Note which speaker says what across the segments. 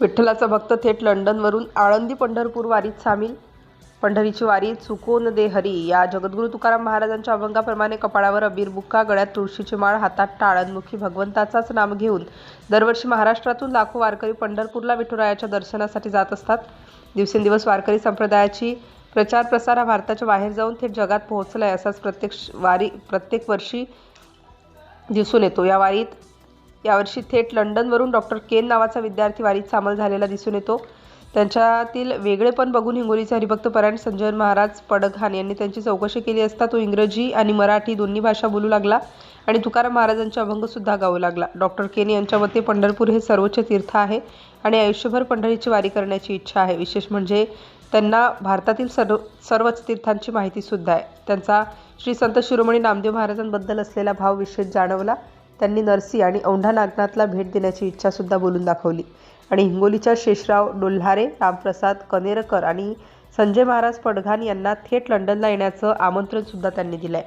Speaker 1: विठ्ठलाचा भक्त थेट लंडनवरून आळंदी पंढरपूर वारीत सामील. पंढरीची वारी चुकोन दे हरी या जगद्गुरू तुकाराम महाराजांच्या अभंगाप्रमाणे कपाळावर अबीर बुक्का, गळ्यात तुळशीची माळ, हातात टाळणमुखी भगवंताचाच नाम घेऊन दरवर्षी महाराष्ट्रातून लाखो वारकरी पंढरपूरला विठुरायाच्या दर्शनासाठी जात असतात. दिवसेंदिवस वारकरी संप्रदायाची प्रचार प्रसार हा भारताच्या बाहेर जाऊन थेट जगात पोहोचलाय असाच प्रत्येक वर्षी दिसून येतो. यावर्षी थेट लंडनवरून डॉक्टर केन नावाचा विद्यार्थी वारीत सामील झालेला दिसून येतो. त्यांच्यातील वेगळेपण बघून हिंगोलीचे हरिभक्त परायण संजय महाराज पडघाण यांनी त्यांची चौकशी केली असता तो इंग्रजी आणि मराठी दोन्ही भाषा बोलू लागला आणि तुकाराम महाराजांचे अभंगसुद्धा गाऊ लागला. डॉक्टर केन यांच्या मते पंढरपूर हे सर्वोच्च तीर्थ आहे आणि आयुष्यभर पंढरीची वारी करण्याची इच्छा आहे. विशेष म्हणजे त्यांना भारतातील सर्वच तीर्थांची माहितीसुद्धा आहे. त्यांचा श्री संत शिरोमणी नामदेव महाराजांबद्दल असलेला भाव विशेष जाणवला. त्यांनी नरसी आणि औंढा नागनाथला भेट देण्याची इच्छासुद्धा बोलून दाखवली आणि हिंगोलीच्या शेषराव डोल्हारे, रामप्रसाद कनेरकर आणि संजय महाराज पडघाण यांना थेट लंडनला येण्याचं आमंत्रणसुद्धा त्यांनी दिलं आहे.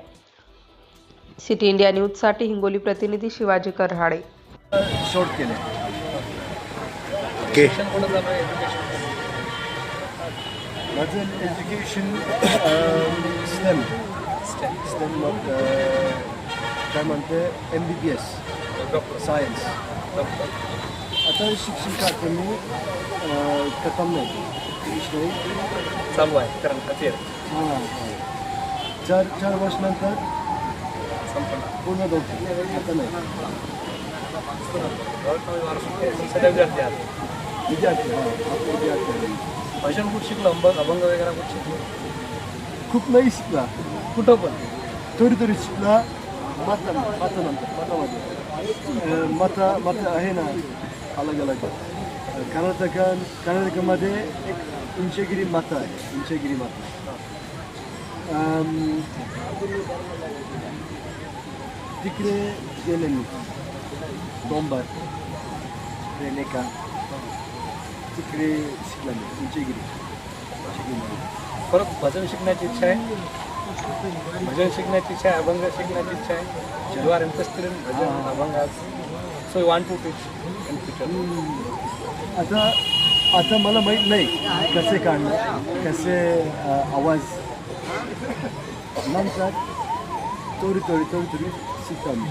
Speaker 1: सिटी इंडिया न्यूजसाठी हिंगोली प्रतिनिधी शिवाजी करहाडे.
Speaker 2: शॉर्ट केले माझं एज्युकेशन स्टेम काय म्हणते MBBS सायन्स. आता शिक्षण करते मी खतम नाही विषय
Speaker 3: चालू आहे कारण खातीर
Speaker 2: चार वर्षानंतर पूर्ण होते. आता नाही
Speaker 3: सध्या विद्यार्थी आहात.
Speaker 2: विद्यार्थी
Speaker 3: भाषण कुठं शिकलं, अभंग वगैरे कुठं शिकलं?
Speaker 2: खूप नाही शिकला,
Speaker 3: कुठं पण
Speaker 2: थोडी शिकला. मातामध्ये माता आहे ना, अलग अलग. कर्नाटकामध्ये एक इंचगिरी माता आहे, इंचगिरी माता. तिकडे गेले मी बॉम्बर रेनेका, तिकडे शिकला मी इंचगिरी.
Speaker 3: परत भजन शिकण्याची इच्छा आहे, भजन शिकण्याची इच्छा आहे, अभंग शिकण्याची इच्छा आहे. You R interested in bhajan, abhang, so you want to teach in future.
Speaker 2: आता मला माहीत नाही कसे काढणं, कसे आवाज नंतर थोडी शिकतो मी.